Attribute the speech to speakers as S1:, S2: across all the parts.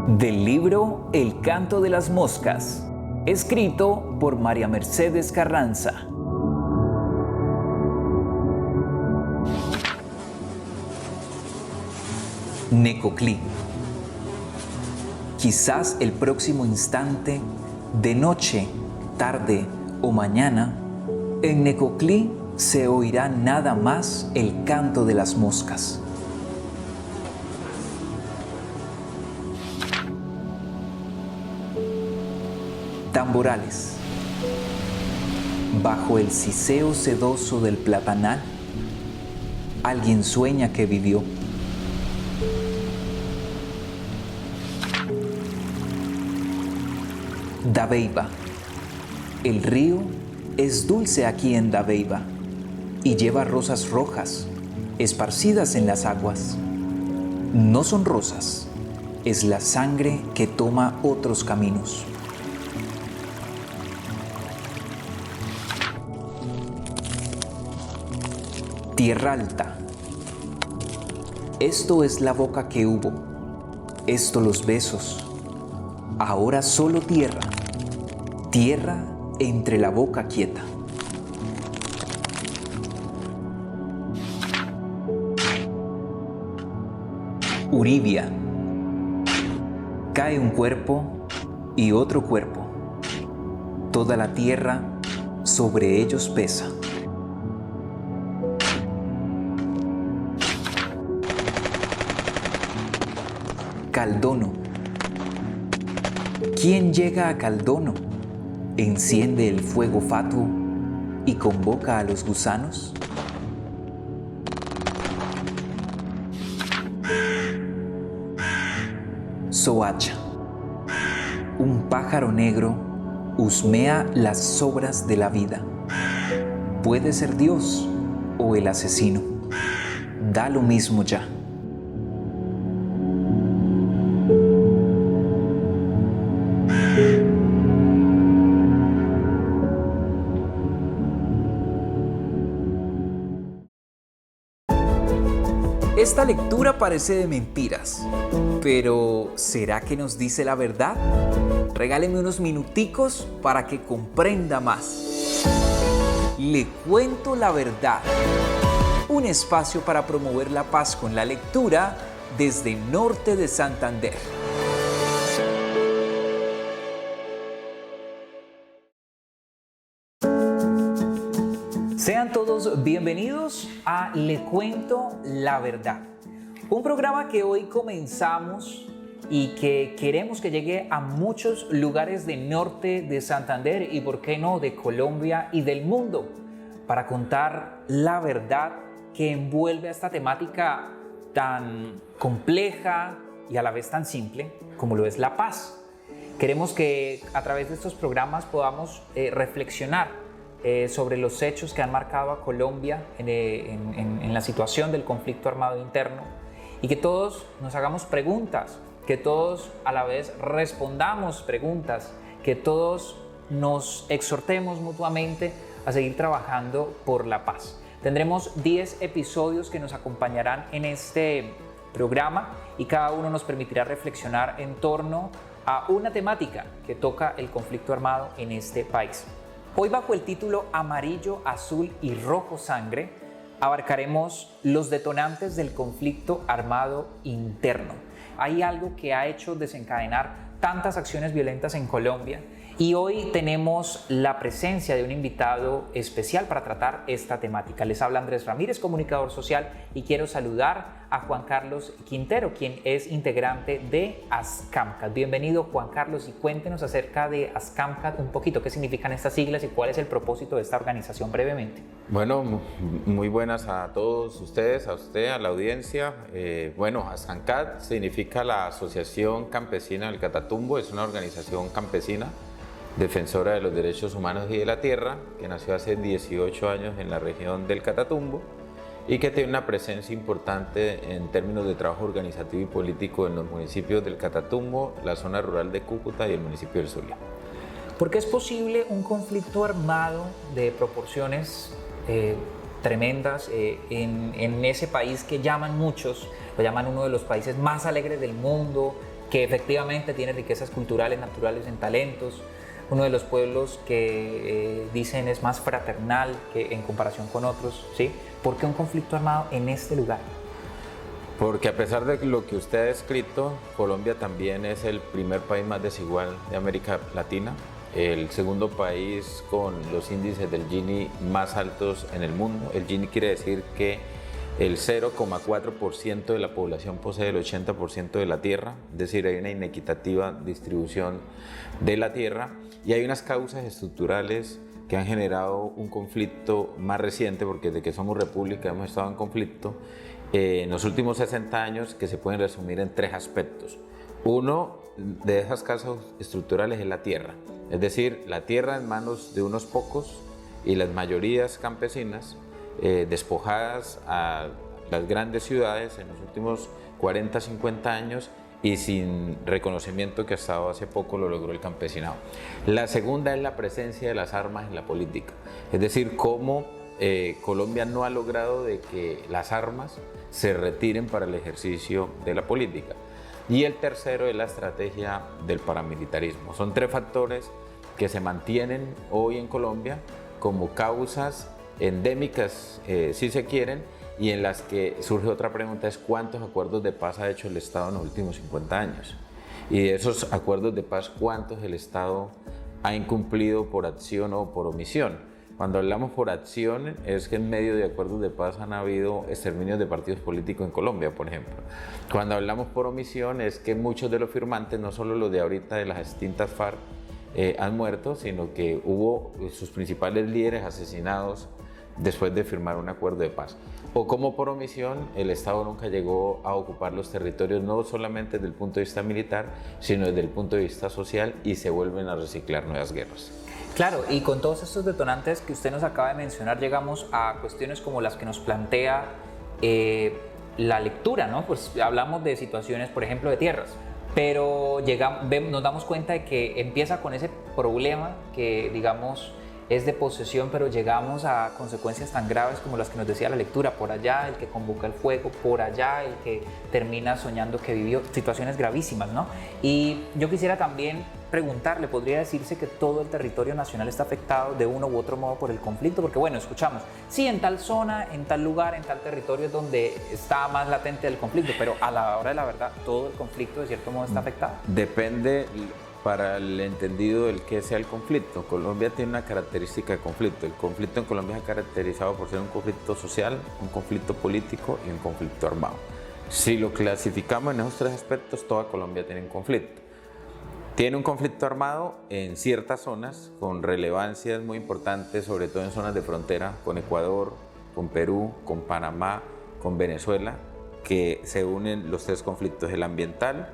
S1: Del libro El canto de las moscas, escrito por María Mercedes Carranza. Necoclí. Quizás el próximo instante, de noche, tarde o mañana, en Necoclí se oirá nada más el canto de las moscas. Tamborales. Bajo el siseo sedoso del platanal, alguien sueña que vivió. Dabeiba. El río es dulce aquí en Dabeiba y lleva rosas rojas esparcidas en las aguas. No son rosas, es la sangre que toma otros caminos. Tierra Alta. Esto es la boca que hubo, esto los besos. Ahora solo tierra, tierra entre la boca quieta. Uribia. Cae un cuerpo y otro cuerpo. Toda la tierra sobre ellos pesa. Caldono. ¿Quién llega a Caldono? Enciende el fuego fatuo y convoca a los gusanos. Soacha. Un pájaro negro husmea las sobras de la vida. Puede ser Dios o el asesino. Da lo mismo ya. Esta lectura parece de mentiras, pero ¿será que nos dice la verdad? Regáleme unos minuticos para que comprenda más. Le cuento la verdad. Un espacio para promover la paz con la lectura desde Norte de Santander. Sean todos bienvenidos a Le Cuento la Verdad, un programa que hoy comenzamos y que queremos que llegue a muchos lugares de Norte de Santander y, por qué no, de Colombia y del mundo, para contar la verdad que envuelve a esta temática tan compleja y a la vez tan simple como lo es la paz. Queremos que a través de estos programas podamos reflexionar sobre los hechos que han marcado a Colombia en la situación del conflicto armado interno y que todos nos hagamos preguntas, que todos a la vez respondamos preguntas, que todos nos exhortemos mutuamente a seguir trabajando por la paz. Tendremos 10 episodios que nos acompañarán en este programa y cada uno nos permitirá reflexionar en torno a una temática que toca el conflicto armado en este país. Hoy, bajo el título Amarillo, Azul y Rojo Sangre, abarcaremos los detonantes del conflicto armado interno. Hay algo que ha hecho desencadenar tantas acciones violentas en Colombia y hoy tenemos la presencia de un invitado especial para tratar esta temática. Les habla Andrés Ramírez, comunicador social, y quiero saludar a Juan Carlos Quintero, quien es integrante de ASCAMCAT. Bienvenido, Juan Carlos, y cuéntenos acerca de ASCAMCAT un poquito, qué significan estas siglas y cuál es el propósito de esta organización brevemente.
S2: Bueno, muy buenas a todos ustedes, a usted, a la audiencia. ASCAMCAT significa la Asociación Campesina del Catatumbo, es una organización campesina defensora de los derechos humanos y de la tierra, que nació hace 18 años en la región del Catatumbo y que tiene una presencia importante en términos de trabajo organizativo y político en los municipios del Catatumbo, la zona rural de Cúcuta y el municipio del Zulia.
S1: ¿Por qué es posible un conflicto armado de proporciones tremendas en ese país que llaman muchos, lo llaman uno de los países más alegres del mundo, que efectivamente tiene riquezas culturales, naturales, en talentos, uno de los pueblos que dicen es más fraternal que en comparación con otros, ¿sí? ¿Por qué un conflicto armado en este lugar?
S2: Porque a pesar de lo que usted ha escrito, Colombia también es el primer país más desigual de América Latina, el segundo país con los índices del Gini más altos en el mundo. El Gini quiere decir que el 0,4% de la población posee el 80% de la tierra, es decir, hay una inequitativa distribución de la tierra y hay unas causas estructurales que han generado un conflicto más reciente, porque desde que somos república hemos estado en conflicto, en los últimos 60 años, que se pueden resumir en 3 aspectos. Uno de esas causas estructurales es la tierra, es decir, la tierra en manos de unos pocos y las mayorías campesinas despojadas a las grandes ciudades en los últimos 40, 50 años y sin reconocimiento que hasta hace poco lo logró el campesinado. La segunda es la presencia de las armas en la política, es decir, cómo Colombia no ha logrado de que las armas se retiren para el ejercicio de la política. Y el tercero es la estrategia del paramilitarismo. Son 3 factores que se mantienen hoy en Colombia como causas endémicas, si se quieren, y en las que surge otra pregunta, es ¿cuántos acuerdos de paz ha hecho el Estado en los últimos 50 años? Y de esos acuerdos de paz, ¿cuántos el Estado ha incumplido por acción o por omisión? Cuando hablamos por acción, es que en medio de acuerdos de paz han habido exterminios de partidos políticos en Colombia, por ejemplo. Cuando hablamos por omisión, es que muchos de los firmantes, no solo los de ahorita de las extintas FARC, han muerto, sino que hubo sus principales líderes asesinados después de firmar un acuerdo de paz. O como por omisión, el Estado nunca llegó a ocupar los territorios, no solamente desde el punto de vista militar, sino desde el punto de vista social, y se vuelven a reciclar nuevas guerras.
S1: Claro, y con todos estos detonantes que usted nos acaba de mencionar, llegamos a cuestiones como las que nos plantea la lectura, ¿no? Pues hablamos de situaciones, por ejemplo, de tierras, pero nos damos cuenta de que empieza con ese problema que, digamos, es de posesión, pero llegamos a consecuencias tan graves como las que nos decía la lectura. Por allá el que convoca el fuego, por allá el que termina soñando que vivió, situaciones gravísimas, ¿no? Y yo quisiera también preguntarle, ¿podría decirse que todo el territorio nacional está afectado de uno u otro modo por el conflicto? Porque bueno, escuchamos, sí, en tal zona, en tal lugar, en tal territorio es donde está más latente el conflicto, pero a la hora de la verdad, todo el conflicto de cierto modo está afectado.
S2: Depende para el entendido del que sea el conflicto. Colombia tiene una característica de conflicto. El conflicto en Colombia es caracterizado por ser un conflicto social, un conflicto político y un conflicto armado. Si lo clasificamos en esos 3 aspectos, toda Colombia tiene un conflicto. Tiene un conflicto armado en ciertas zonas con relevancias muy importantes, sobre todo en zonas de frontera con Ecuador, con Perú, con Panamá, con Venezuela, que se unen los 3 conflictos: el ambiental,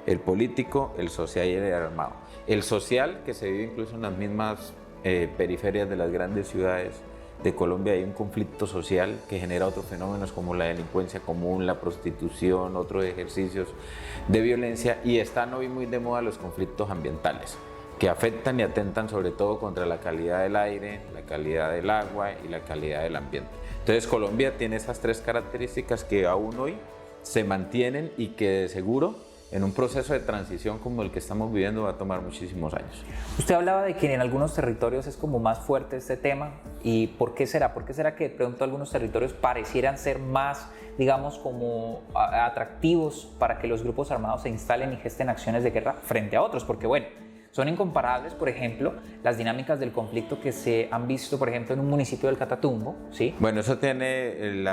S2: el político, el social y el armado. El social, que se vive incluso en las mismas periferias de las grandes ciudades de Colombia, hay un conflicto social que genera otros fenómenos como la delincuencia común, la prostitución, otros ejercicios de violencia, y están hoy muy de moda los conflictos ambientales, que afectan y atentan sobre todo contra la calidad del aire, la calidad del agua y la calidad del ambiente. Entonces Colombia tiene esas 3 características que aún hoy se mantienen y que de seguro en un proceso de transición como el que estamos viviendo va a tomar muchísimos años.
S1: Usted hablaba de que en algunos territorios es como más fuerte este tema, y ¿por qué será? ¿Por qué será que de pronto algunos territorios parecieran ser más, digamos, como atractivos para que los grupos armados se instalen y gesten acciones de guerra frente a otros? Porque bueno, son incomparables, por ejemplo, las dinámicas del conflicto que se han visto, por ejemplo, en un municipio del Catatumbo, ¿sí?
S2: Bueno, eso tiene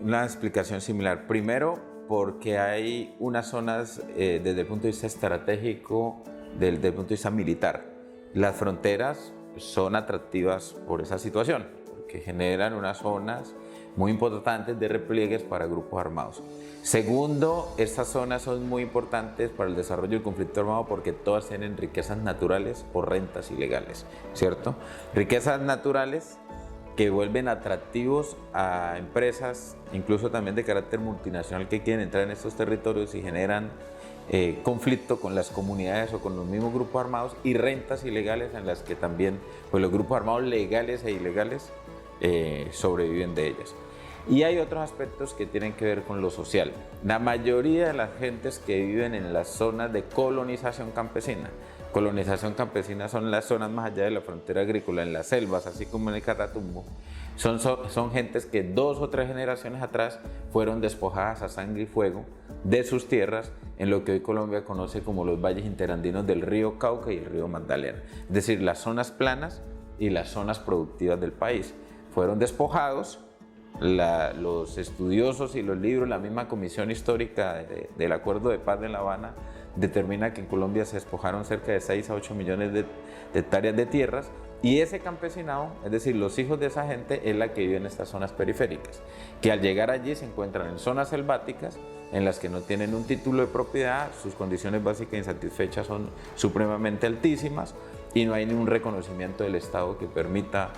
S2: una explicación similar. Primero, porque hay unas zonas desde el punto de vista estratégico, desde el punto de vista militar. Las fronteras son atractivas por esa situación, porque generan unas zonas muy importantes de repliegues para grupos armados. Segundo, estas zonas son muy importantes para el desarrollo del conflicto armado porque todas tienen riquezas naturales o rentas ilegales, ¿cierto? Riquezas naturales que vuelven atractivos a empresas, incluso también de carácter multinacional, que quieren entrar en estos territorios y generan conflicto con las comunidades o con los mismos grupos armados, y rentas ilegales en las que también pues, los grupos armados legales e ilegales sobreviven de ellas. Y hay otros aspectos que tienen que ver con lo social. La mayoría de las gentes que viven en las zonas de colonización campesina son las zonas más allá de la frontera agrícola, en las selvas, así como en el Catatumbo, son gentes que 2 o 3 generaciones atrás fueron despojadas a sangre y fuego de sus tierras en lo que hoy Colombia conoce como los valles interandinos del río Cauca y el río Magdalena, es decir, las zonas planas y las zonas productivas del país. Fueron despojados. Los estudiosos y los libros, la misma Comisión Histórica del Acuerdo de Paz de La Habana determina que en Colombia se despojaron cerca de 6 a 8 millones de hectáreas de tierras, y ese campesinado, es decir, los hijos de esa gente, es la que vive en estas zonas periféricas, que al llegar allí se encuentran en zonas selváticas en las que no tienen un título de propiedad, sus condiciones básicas insatisfechas son supremamente altísimas y no hay ningún reconocimiento del Estado que permita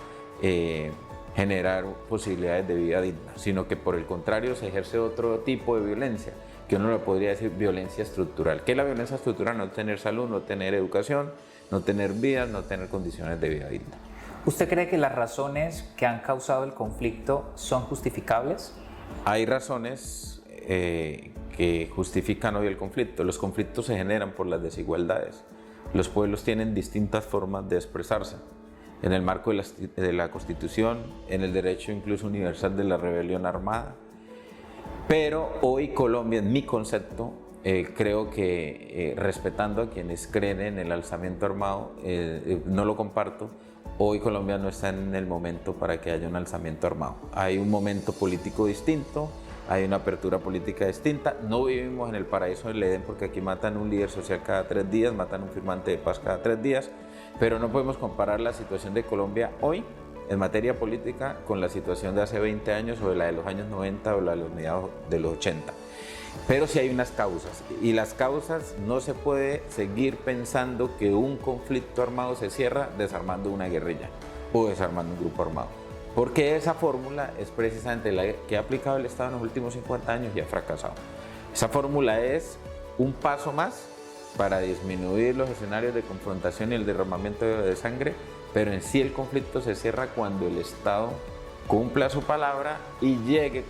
S2: generar posibilidades de vida digna, sino que por el contrario se ejerce otro tipo de violencia, que uno lo podría decir violencia estructural. ¿Qué es la violencia estructural? No tener salud, no tener educación, no tener vida, no tener condiciones de vida digna.
S1: ¿Usted cree que las razones que han causado el conflicto son justificables?
S2: Hay razones que justifican hoy el conflicto. Los conflictos se generan por las desigualdades. Los pueblos tienen distintas formas de expresarse. En el marco de la Constitución, en el derecho incluso universal de la rebelión armada. Pero hoy Colombia, en mi concepto, creo que respetando a quienes creen en el alzamiento armado, no lo comparto. Hoy Colombia no está en el momento para que haya un alzamiento armado. Hay un momento político distinto, hay una apertura política distinta. No vivimos en el paraíso del Edén, porque aquí matan un líder social cada 3 días, matan un firmante de paz cada 3 días. Pero no podemos comparar la situación de Colombia hoy en materia política con la situación de hace 20 años o de la de los años 90 o la de los mediados de los 80. Pero sí hay unas causas, y las causas no se puede seguir pensando que un conflicto armado se cierra desarmando una guerrilla o desarmando un grupo armado, porque esa fórmula es precisamente la que ha aplicado el Estado en los últimos 50 años y ha fracasado. Esa fórmula es un paso más para disminuir los escenarios de confrontación y el derramamiento de sangre, pero en sí el conflicto se cierra cuando el Estado cumpla su palabra y llegue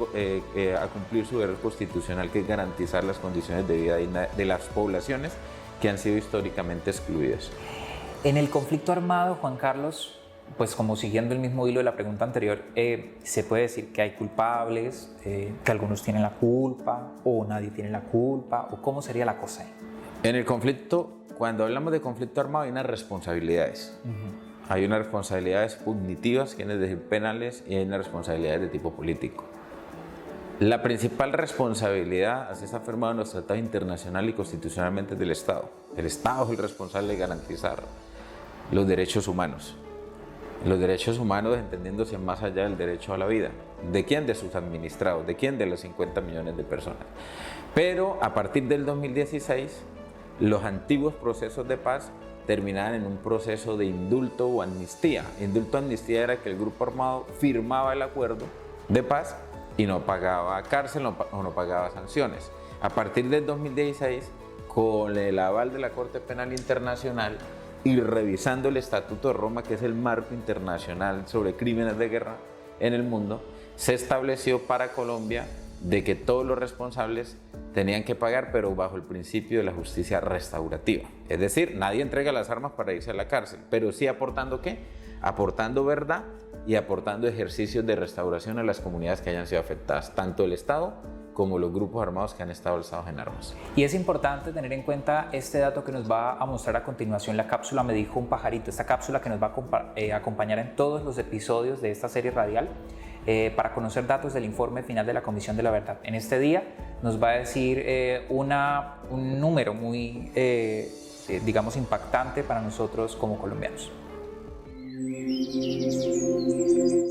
S2: a cumplir su deber constitucional, que es garantizar las condiciones de vida digna de las poblaciones que han sido históricamente excluidas.
S1: En el conflicto armado, Juan Carlos, pues como siguiendo el mismo hilo de la pregunta anterior, se puede decir que hay culpables, que algunos tienen la culpa o nadie tiene la culpa, o cómo sería la cosa ahí.
S2: En el conflicto, cuando hablamos de conflicto armado, hay unas responsabilidades. Hay unas responsabilidades punitivas, quieren decir penales, y hay unas responsabilidades de tipo político. La principal responsabilidad, así está firmado en los tratados internacionales y constitucionalmente, del Estado. El Estado es el responsable de garantizar los derechos humanos. Los derechos humanos entendiéndose más allá del derecho a la vida. ¿De quién? De sus administrados. ¿De quién? De los 50 millones de personas. Pero a partir del 2016, los antiguos procesos de paz terminaban en un proceso de indulto o amnistía. Indulto o amnistía era que el grupo armado firmaba el acuerdo de paz y no pagaba cárcel o no pagaba sanciones. A partir del 2016, con el aval de la Corte Penal Internacional y revisando el Estatuto de Roma, que es el marco internacional sobre crímenes de guerra en el mundo, se estableció para Colombia de que todos los responsables tenían que pagar, pero bajo el principio de la justicia restaurativa. Es decir, nadie entrega las armas para irse a la cárcel, pero sí aportando ¿qué? Aportando verdad y aportando ejercicios de restauración a las comunidades que hayan sido afectadas, tanto el Estado como los grupos armados que han estado alzados en armas.
S1: Y es importante tener en cuenta este dato que nos va a mostrar a continuación la cápsula Me Dijo un Pajarito, esta cápsula que nos va a acompañar en todos los episodios de esta serie radial, para conocer datos del informe final de la Comisión de la Verdad. En este día nos va a decir un número muy, digamos, impactante para nosotros como colombianos.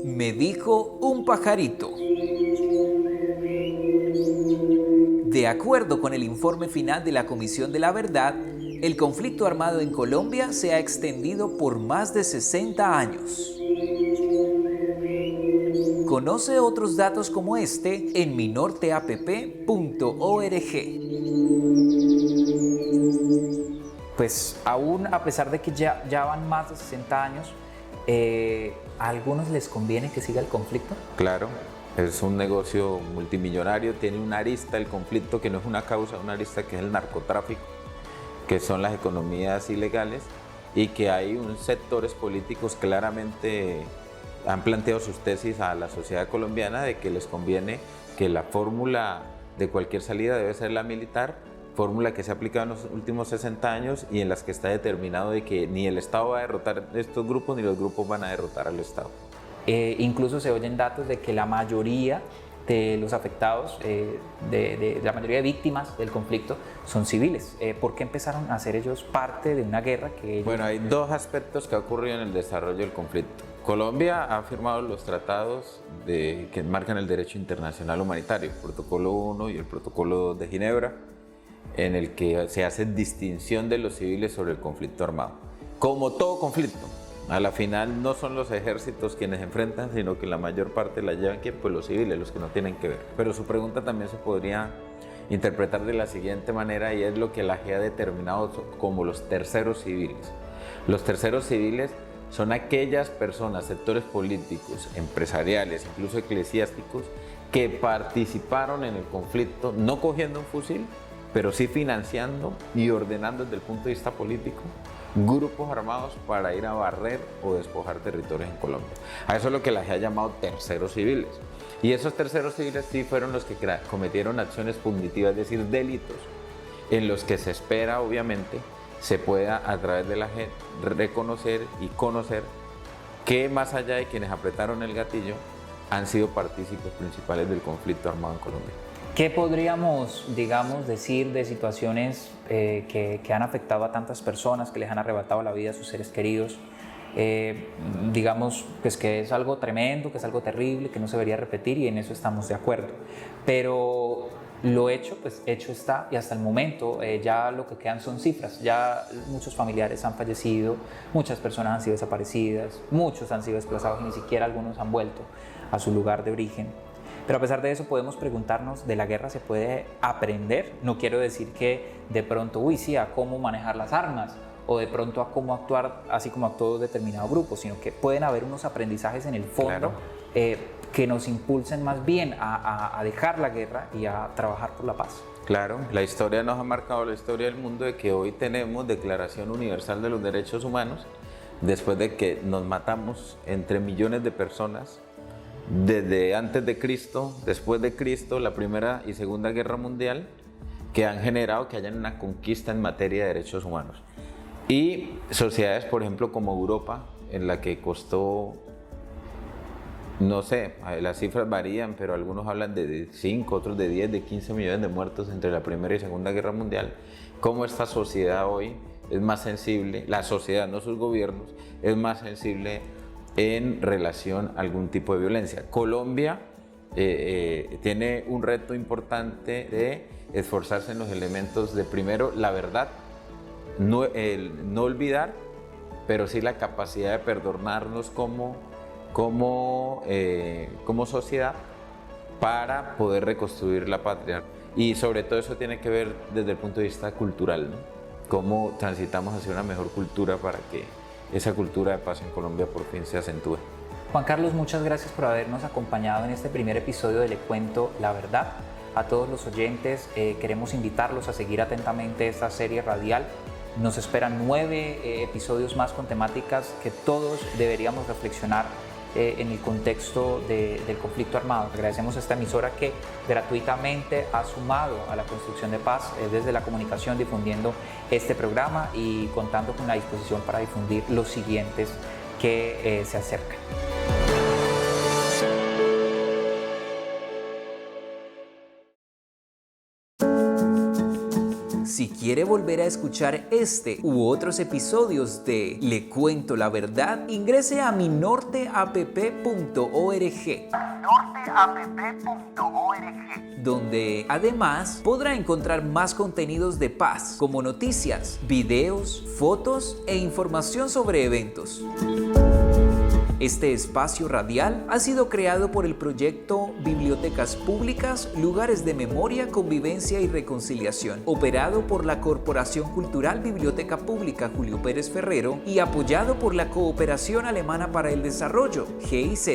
S1: Me dijo un pajarito. De acuerdo con el informe final de la Comisión de la Verdad, el conflicto armado en Colombia se ha extendido por más de 60 años. Conoce otros datos como este en minorteapp.org. Pues aún a pesar de que ya van más de 60 años, ¿a algunos les conviene que siga el conflicto?
S2: Claro, Es un negocio multimillonario, tiene una arista del conflicto que no es una causa, una arista que es el narcotráfico, que son las economías ilegales, y que hay unos sectores políticos claramente han planteado sus tesis a la sociedad colombiana de que les conviene que la fórmula de cualquier salida debe ser la militar, fórmula que se ha aplicado en los últimos 60 años y en las que está determinado de que ni el Estado va a derrotar estos grupos ni los grupos van a derrotar al Estado.
S1: Incluso se oyen datos de que la mayoría de los afectados, de la mayoría de víctimas del conflicto son civiles. ¿Por qué empezaron a ser ellos parte de una guerra que ellos...
S2: Bueno, hay dos aspectos que han ocurrido en el desarrollo del conflicto. Colombia ha firmado los tratados que marcan el derecho internacional humanitario, el Protocolo 1 y el Protocolo 2 de Ginebra, en el que se hace distinción de los civiles sobre el conflicto armado. Como todo conflicto, a la final no son los ejércitos quienes enfrentan, sino que la mayor parte la llevan ¿quién? Pues los civiles, los que no tienen que ver. Pero su pregunta también se podría interpretar de la siguiente manera, y es lo que la JEA ha determinado como los terceros civiles. Los terceros civiles son aquellas personas, sectores políticos, empresariales, incluso eclesiásticos, que participaron en el conflicto, no cogiendo un fusil, pero sí financiando y ordenando desde el punto de vista político grupos armados para ir a barrer o despojar territorios en Colombia. A eso es lo que la JEA ha llamado terceros civiles. Y esos terceros civiles sí fueron los que cometieron acciones punitivas, es decir, delitos, en los que se espera, obviamente, se pueda a través de la JEA reconocer y conocer que más allá de quienes apretaron el gatillo, han sido partícipes principales del conflicto armado en Colombia.
S1: ¿Qué podríamos, digamos, decir de situaciones que han afectado a tantas personas, que les han arrebatado la vida a sus seres queridos? Digamos pues que es algo tremendo, que es algo terrible, que no se debería repetir, y en eso estamos de acuerdo. Pero lo hecho, pues hecho está, y hasta el momento ya lo que quedan son cifras. Ya muchos familiares han fallecido, muchas personas han sido desaparecidas, muchos han sido desplazados y ni siquiera algunos han vuelto a su lugar de origen. Pero a pesar de eso podemos preguntarnos, ¿de la guerra se puede aprender? No quiero decir que de pronto, sí, a cómo manejar las armas, o de pronto a cómo actuar así como actuó determinado grupo, sino que pueden haber unos aprendizajes en el fondo, claro, que nos impulsen más bien a dejar la guerra y a trabajar por la paz.
S2: Claro, la historia nos ha marcado, la historia del mundo, de que hoy tenemos Declaración Universal de los Derechos Humanos, después de que nos matamos entre millones de personas, desde antes de Cristo, después de Cristo, la Primera y Segunda Guerra Mundial, que han generado que haya una conquista en materia de derechos humanos. Y sociedades, por ejemplo, como Europa, en la que costó, no sé, las cifras varían, pero algunos hablan de 5, otros de 10, de 15 millones de muertos entre la Primera y Segunda Guerra Mundial, cómo esta sociedad hoy es más sensible, la sociedad, no sus gobiernos, es más sensible en relación a algún tipo de violencia. Colombia tiene un reto importante de esforzarse en los elementos de, primero, la verdad, no olvidar, pero sí la capacidad de perdonarnos como sociedad para poder reconstruir la patria. Y sobre todo eso tiene que ver desde el punto de vista cultural, ¿no? Cómo transitamos hacia una mejor cultura para que esa cultura de paz en Colombia por fin se acentúe.
S1: Juan Carlos, muchas gracias por habernos acompañado en este primer episodio de Le Cuento la Verdad. A todos los oyentes queremos invitarlos a seguir atentamente esta serie radial. Nos esperan 9 episodios más con temáticas que todos deberíamos reflexionar en el contexto del conflicto armado. Agradecemos a esta emisora que gratuitamente ha sumado a la construcción de paz desde la comunicación, difundiendo este programa y contando con la disposición para difundir los siguientes que se acercan. Si quiere volver a escuchar este u otros episodios de Le Cuento la Verdad, ingrese a minorteapp.org, donde además podrá encontrar más contenidos de paz, como noticias, videos, fotos e información sobre eventos. Este espacio radial ha sido creado por el proyecto Bibliotecas Públicas, Lugares de Memoria, Convivencia y Reconciliación, operado por la Corporación Cultural Biblioteca Pública Julio Pérez Ferrero y apoyado por la Cooperación Alemana para el Desarrollo, GIZ.